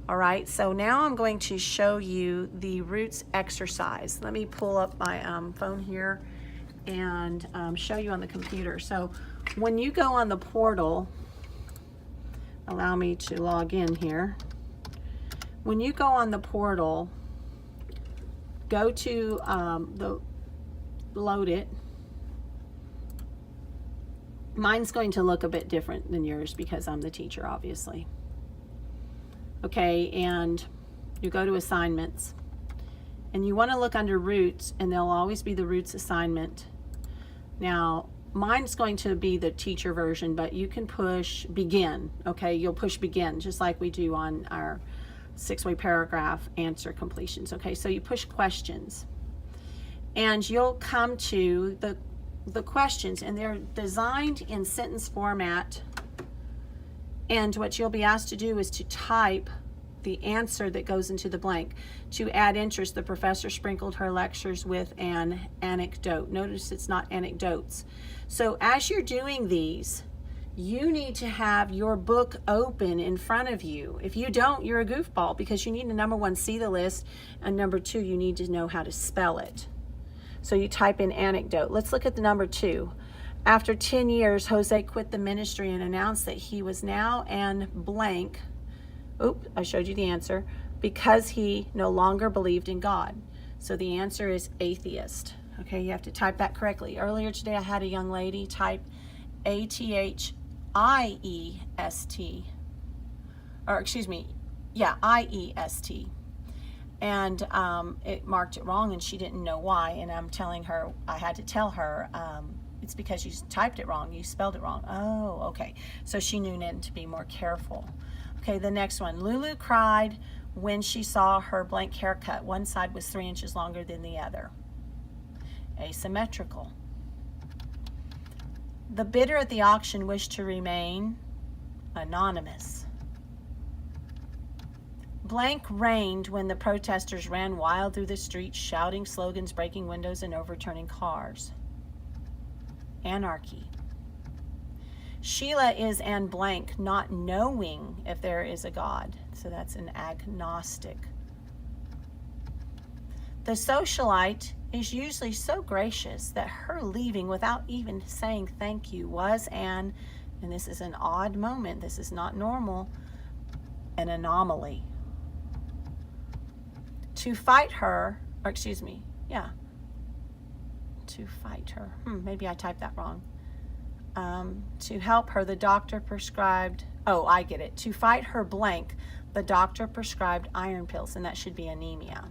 All right, so now I'm going to show you the roots exercise. Let me pull up my phone here and show you on the computer. So when you go on the portal, allow me to log in here. When you go on the portal, go to load it. Mine's going to look a bit different than yours because I'm the teacher, obviously. Okay, and you go to assignments and you want to look under roots, and there'll always be the roots assignment. Now mine's going to be the teacher version, but you can push begin. Okay, you'll push begin just like we do on our 6-way paragraph answer completions. Okay, so you push questions and you'll come to the questions, and they're designed in sentence format. And what you'll be asked to do is to type the answer that goes into the blank. To add interest, the professor sprinkled her lectures with an anecdote. Notice it's not anecdotes. So as you're doing these, you need to have your book open in front of you. If you don't, you're a goofball, because you need to, number one, see the list, and number two, you need to know how to spell it. So you type in anecdote. Let's look at the number 2. After 10 years, Jose quit the ministry and announced that he was now an blank. Oop, I showed you the answer. Because he no longer believed in God. So the answer is atheist. Okay, you have to type that correctly. Earlier today, I had a young lady type ATHIEST. Or excuse me, yeah, IEST. And it marked it wrong, and she didn't know why. And I'm telling her, I had to tell her, it's because you typed it wrong, you spelled it wrong. Oh, okay. So she knew then to be more careful. Okay, the next one. Lulu cried when she saw her blank haircut. One side was 3 inches longer than the other. Asymmetrical. The bidder at the auction wished to remain anonymous. Blank rained when the protesters ran wild through the streets, shouting slogans, breaking windows, and overturning cars. Anarchy. Sheila is an blank, not knowing if there is a God. So that's an agnostic. The socialite is usually so gracious that her leaving without even saying thank you was and this is an odd moment, this is not normal, an anomaly. To fight her, or excuse me, yeah, to fight her. Maybe I typed that wrong. To help her, the doctor prescribed, oh, I get it. To fight her blank, the doctor prescribed iron pills, and that should be anemia.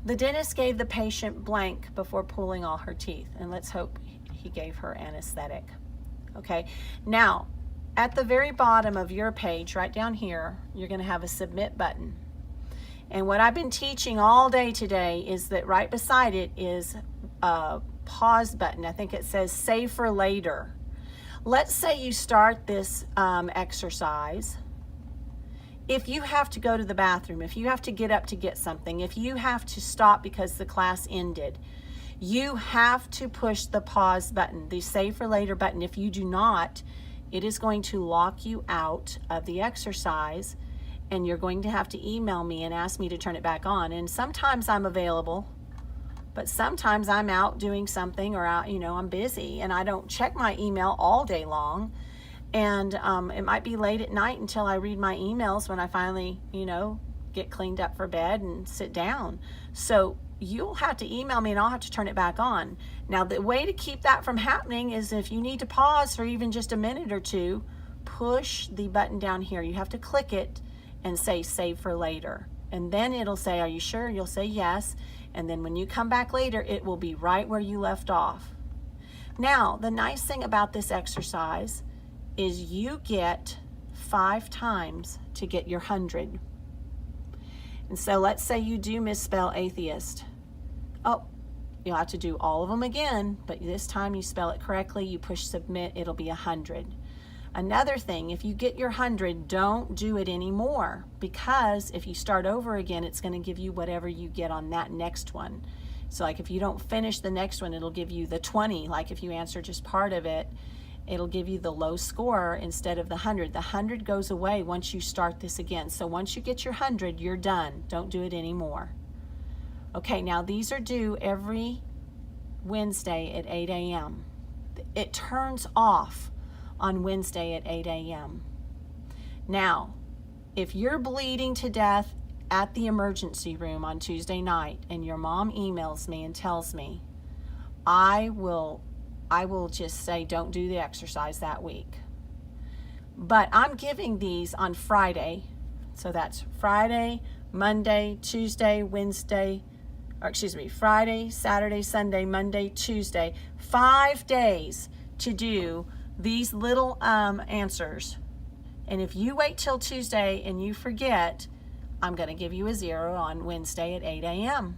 The dentist gave the patient blank before pulling all her teeth, and let's hope he gave her anesthetic. Okay, now, at the very bottom of your page, right down here, you're going to have a submit button. And what I've been teaching all day today is that right beside it is a pause button. I think it says save for later. Let's say you start this exercise. If you have to go to the bathroom, if you have to get up to get something, if you have to stop because the class ended, you have to push the pause button, the save for later button. If you do not, it is going to lock you out of the exercise, and you're going to have to email me and ask me to turn it back on. And sometimes I'm available, but sometimes I'm out doing something, or out, I'm busy and I don't check my email all day long. And it might be late at night until I read my emails when I finally, get cleaned up for bed and sit down. So you'll have to email me and I'll have to turn it back on. Now, the way to keep that from happening is if you need to pause for even just a minute or two, push the button down here. You have to click it and say save for later. And then it'll say, are you sure? You'll say yes. And then when you come back later, it will be right where you left off. Now, the nice thing about this exercise is you get 5 times to get your 100. And so let's say you do misspell atheist. Oh, you'll have to do all of them again, but this time you spell it correctly, you push submit, it'll be 100. Another thing, if you get your 100, don't do it anymore, because if you start over again, it's going to give you whatever you get on that next one. So like if you don't finish the next one, it'll give you the 20, like if you answer just part of it. it'll give you the low score instead of the 100. The 100 goes away once you start this again. So once you get your 100, you're done. Don't do it anymore. Okay, now these are due every Wednesday at 8 a.m. It turns off on Wednesday at 8 a.m. Now, if you're bleeding to death at the emergency room on Tuesday night and your mom emails me and tells me, I will just say don't do the exercise that week. But I'm giving these on Friday. So that's Friday, Monday, Tuesday, Wednesday, or excuse me, Friday, Saturday, Sunday, Monday, Tuesday, 5 days to do these little answers. And if you wait till Tuesday and you forget, I'm going to give you a 0 on Wednesday at 8 a.m.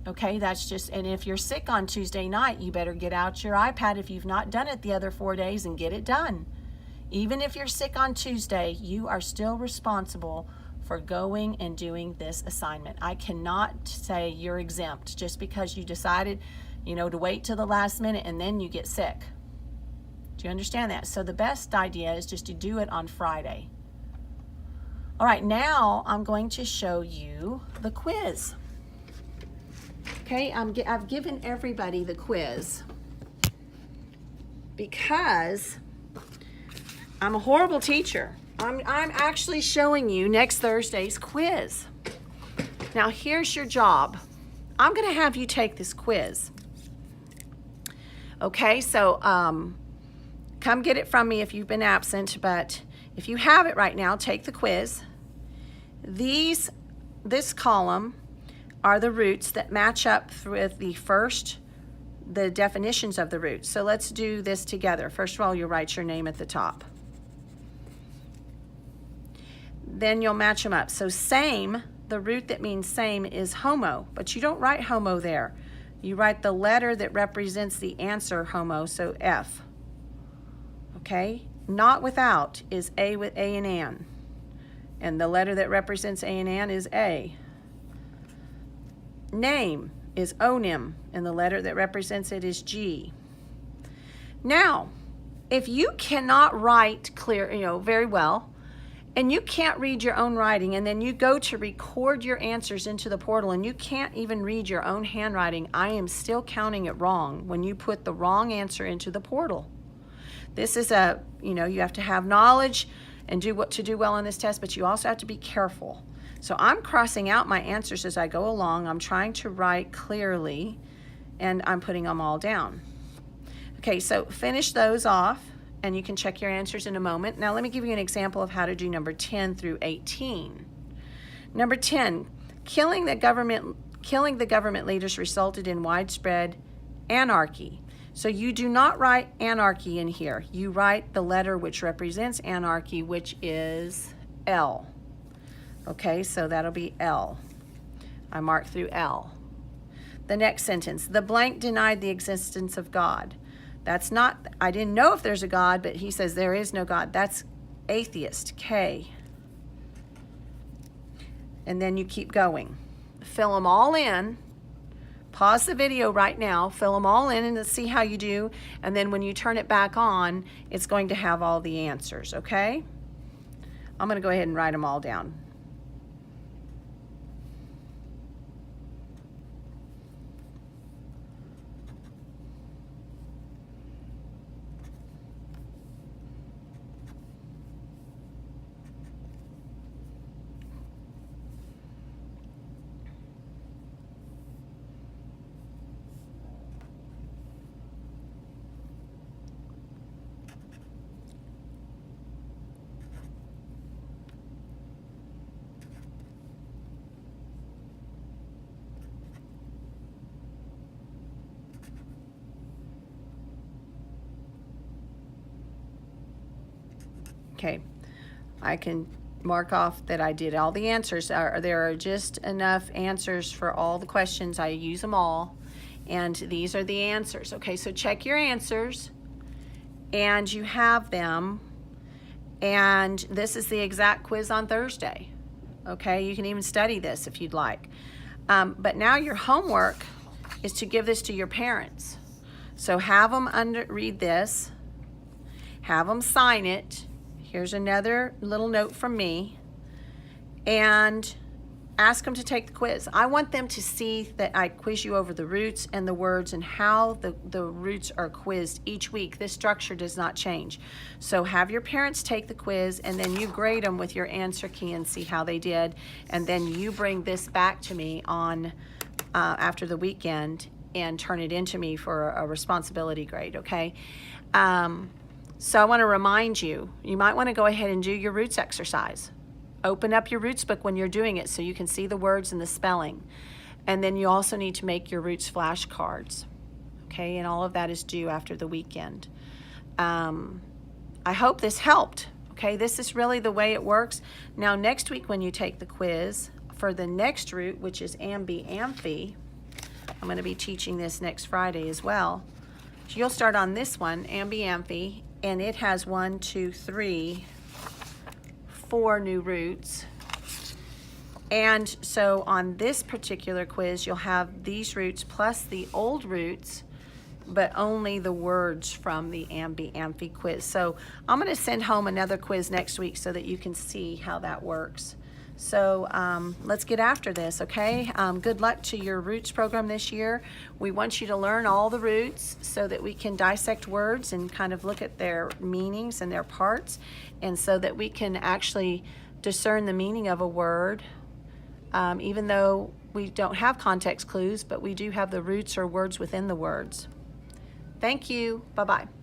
Okay, that's just, and if you're sick on Tuesday night, you better get out your iPad if you've not done it the other 4 days and get it done. Even if you're sick on Tuesday, you are still responsible for going and doing this assignment. I cannot say you're exempt just because you decided, to wait till the last minute and then you get sick. Do you understand that? So the best idea is just to do it on Friday. All right, now I'm going to show you the quiz. Okay, I've given everybody the quiz because I'm a horrible teacher. I'm actually showing you next Thursday's quiz. Now here's your job. I'm going to have you take this quiz. Okay, so come get it from me if you've been absent, but if you have it right now, take the quiz. This column are the roots that match up with the definitions of the roots. So let's do this together. First of all, you'll write your name at the top. Then you'll match them up. So same, the root that means same is homo, but you don't write homo there. You write the letter that represents the answer homo, so F. Okay? Not without is A with A and an. And the letter that represents A and an is A. Name is onym, and the letter that represents it is G. Now, if you cannot write clear, very well, and you can't read your own writing, and then you go to record your answers into the portal, and you can't even read your own handwriting, I am still counting it wrong when you put the wrong answer into the portal. This is you have to have knowledge and do well on this test, but you also have to be careful. So I'm crossing out my answers as I go along. I'm trying to write clearly, and I'm putting them all down. Okay, so finish those off, and you can check your answers in a moment. Now let me give you an example of how to do number 10 through 18. Number 10, killing the government leaders resulted in widespread anarchy. So you do not write anarchy in here. You write the letter which represents anarchy, which is L. Okay, so that'll be L. I marked through L. The next sentence, the blank denied the existence of God. That's not, I didn't know if there's a God, but he says there is no God. That's atheist, K. And then you keep going. Fill them all in. Pause the video right now, fill them all in and see how you do. And then when you turn it back on, it's going to have all the answers, okay? I'm going to go ahead and write them all down. Okay, I can mark off that I did all the answers. There are just enough answers for all the questions. I use them all, and these are the answers. Okay, so check your answers, and you have them, and this is the exact quiz on Thursday. Okay, you can even study this if you'd like. But now your homework is to give this to your parents. So have them read this, have them sign it. Here's another little note from me, and ask them to take the quiz. I want them to see that I quiz you over the roots and the words and how the roots are quizzed each week. This structure does not change. So have your parents take the quiz, and then you grade them with your answer key and see how they did. And then you bring this back to me on after the weekend and turn it into me for a responsibility grade, okay? So I want to remind you, you might want to go ahead and do your roots exercise. Open up your roots book when you're doing it so you can see the words and the spelling. And then you also need to make your roots flashcards, okay? And all of that is due after the weekend. I hope this helped, okay? This is really the way it works. Now, next week when you take the quiz for the next root, which is Ambi-Amphi, I'm going to be teaching this next Friday as well. So you'll start on this one, Ambi-Amphi, and it has 1, 2, 3, 4 new roots. And so on this particular quiz, you'll have these roots plus the old roots, but only the words from the Ambi-Amphi quiz. So I'm going to send home another quiz next week so that you can see how that works. So let's get after this, okay? Good luck to your roots program this year. We want you to learn all the roots so that we can dissect words and kind of look at their meanings and their parts, and so that we can actually discern the meaning of a word, even though we don't have context clues, but we do have the roots or words within the words. Thank you. Bye-bye.